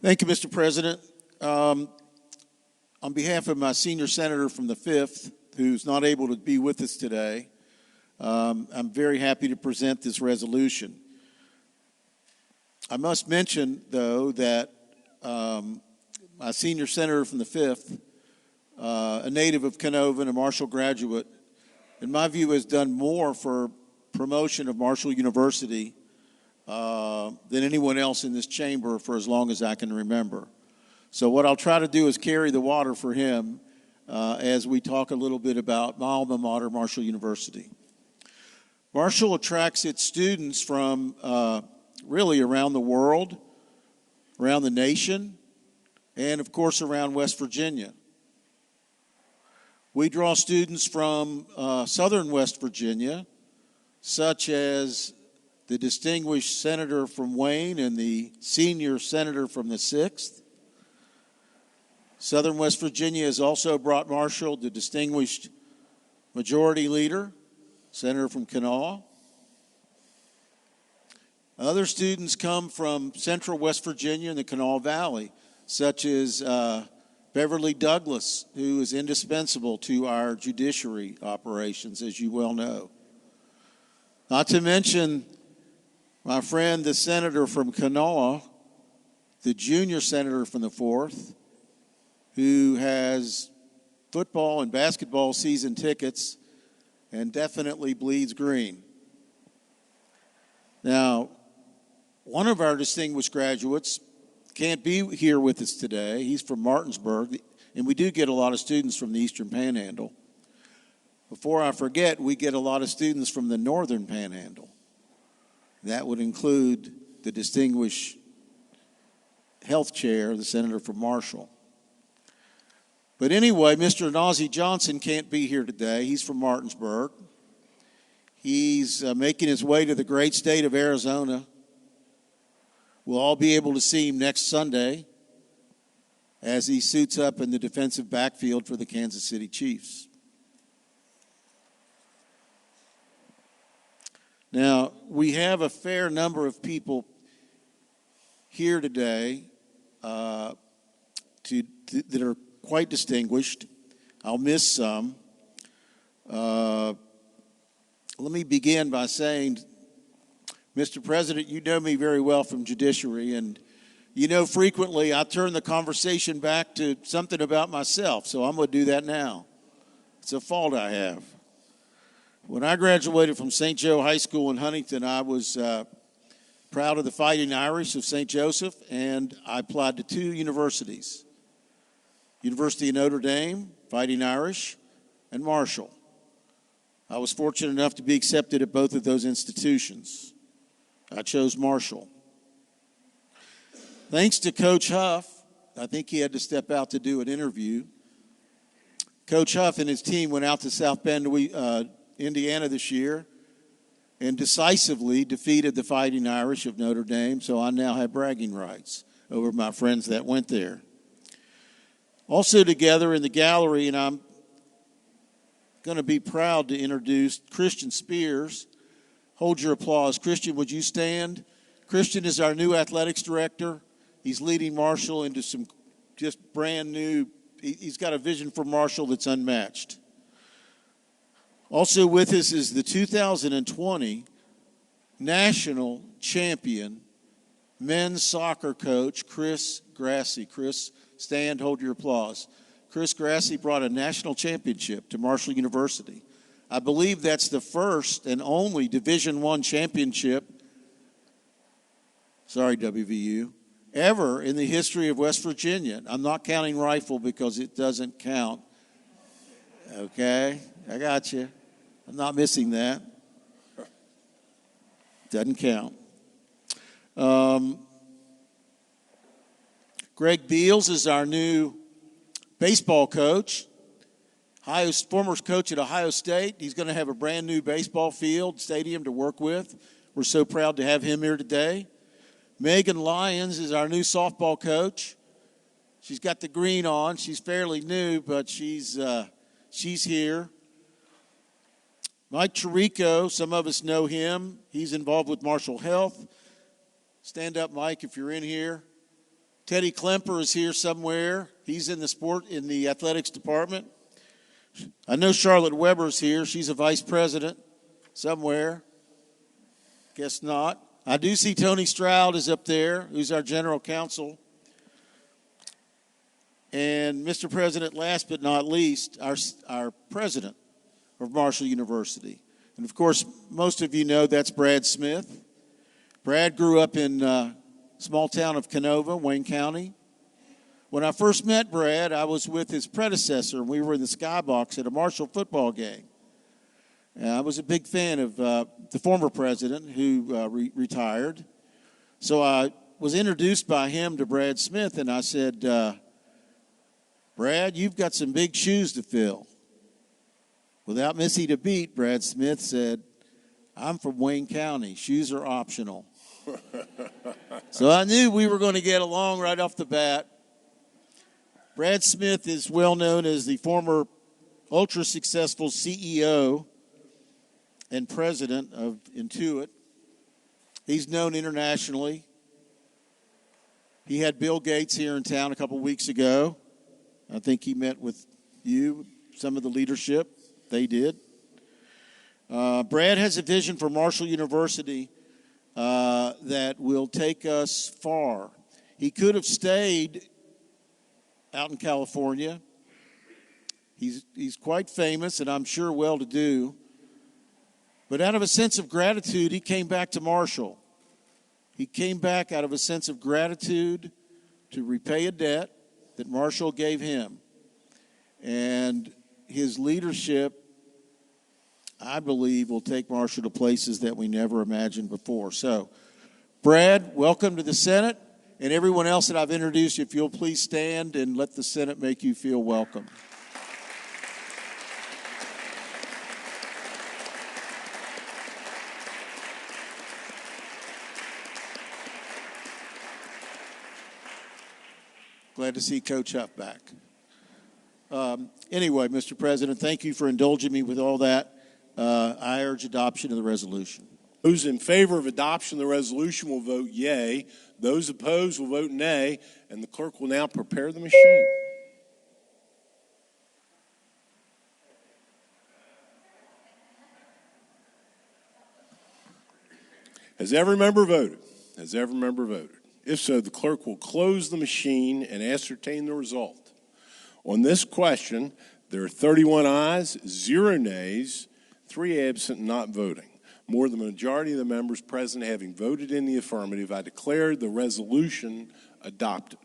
Thank you, Mr. President. On behalf of my senior senator from the 5th, who's not able to be with us today, I'm very happy to present this resolution. I must mention, though, that my senior senator from the 5th, a native of Canova and a Marshall graduate, in my view, has done more for promotion of Marshall University than anyone else in this chamber for as long as I can remember. So what I'll try to do is carry the water for him as we talk a little bit about my alma mater, Marshall University. Marshall attracts its students from really around the world, around the nation, and of course around West Virginia. We draw students from southern West Virginia, such as the distinguished senator from Wayne and the senior senator from the 6th. Southern West Virginia has also brought Marshall the distinguished majority leader, senator from Kanawha. Other students come from central West Virginia and the Kanawha Valley, such as Beverly Douglas, who is indispensable to our judiciary operations, as you well know. Not to mention my friend, the senator from Kanawha, the junior senator from the 4th, who has football and basketball season tickets and definitely bleeds green. Now, one of our distinguished graduates can't be here with us today. He's from Martinsburg, and we do get a lot of students from the Eastern Panhandle. Before I forget, we get a lot of students from the Northern Panhandle. That would include the distinguished health chair, the senator from Marshall. But anyway, Mr. Nazi Johnson can't be here today. He's from Martinsburg. He's making his way to the great state of Arizona. We'll all be able to see him next Sunday as he suits up in the defensive backfield for the Kansas City Chiefs. Now, we have a fair number of people here today that are quite distinguished. I'll miss some. Let me begin by saying, Mr. President, you know me very well from judiciary, and you know frequently I turn the conversation back to something about myself, so I'm going to do that now. It's a fault I have. When I graduated from St. Joe High School in Huntington, I was proud of the Fighting Irish of St. Joseph, and I applied to 2 universities, University of Notre Dame, Fighting Irish, and Marshall. I was fortunate enough to be accepted at both of those institutions. I chose Marshall. Thanks to Coach Huff, I think he had to step out to do an interview. Coach Huff and his team went out to South Bend, Indiana this year and decisively defeated the Fighting Irish of Notre Dame, so I now have bragging rights over my friends that went there. Also together in the gallery, and I'm going to be proud to introduce Christian Spears. Hold your applause. Christian, would you stand? Christian is our new athletics director. He's leading Marshall into some just brand new, he's got a vision for Marshall that's unmatched. Also with us is the 2020 national champion men's soccer coach, Chris Grassi. Chris, stand, hold your applause. Chris Grassi brought a national championship to Marshall University. I believe that's the first and only Division I championship, sorry WVU, ever in the history of West Virginia. I'm not counting rifle because it doesn't count. Okay, I got you. I'm not missing that. Doesn't count. Greg Beals is our new baseball coach. Former coach at Ohio State. He's going to have a brand new baseball field, stadium to work with. We're so proud to have him here today. Megan Lyons is our new softball coach. She's got the green on. She's fairly new, but she's here. Mike Chirico, some of us know him. He's involved with Marshall Health. Stand up, Mike, if you're in here. Teddy Klemper is here somewhere. He's in the athletics department. I know Charlotte Weber's here. She's a vice president somewhere. Guess not. I do see Tony Stroud is up there, who's our general counsel. And Mr. President, last but not least, our president of Marshall University. And of course, most of you know that's Brad Smith. Brad grew up in small town of Canova, Wayne County. When I first met Brad, I was with his predecessor, and we were in the skybox at a Marshall football game. And I was a big fan of the former president who retired. So I was introduced by him to Brad Smith, and I said, Brad, you've got some big shoes to fill. Without missing a beat, Brad Smith said, I'm from Wayne County. Shoes are optional. So I knew we were going to get along right off the bat. Brad Smith is well known as the former ultra-successful CEO and president of Intuit. He's known internationally. He had Bill Gates here in town a couple weeks ago. I think he met with you, some of the leadership. They did. Brad has a vision for Marshall University that will take us far. He could have stayed out in California. He's quite famous and I'm sure well-to-do. But out of a sense of gratitude, he came back to Marshall. He came back out of a sense of gratitude to repay a debt that Marshall gave him. And his leadership, I believe, will take Marshall to places that we never imagined before. So, Brad, welcome to the Senate. And everyone else that I've introduced, if you'll please stand and let the Senate make you feel welcome. Glad to see Coach Huff back. Anyway, Mr. President, thank you for indulging me with all that. I urge adoption of the resolution. Those in favor of adoption of the resolution will vote yea. Those opposed will vote nay. And the clerk will now prepare the machine. Has every member voted? Has every member voted? If so, the clerk will close the machine and ascertain the result. On this question, there are 31 ayes, 0 nays, 3 absent, not voting. More than the majority of the members present having voted in the affirmative, I declare the resolution adopted.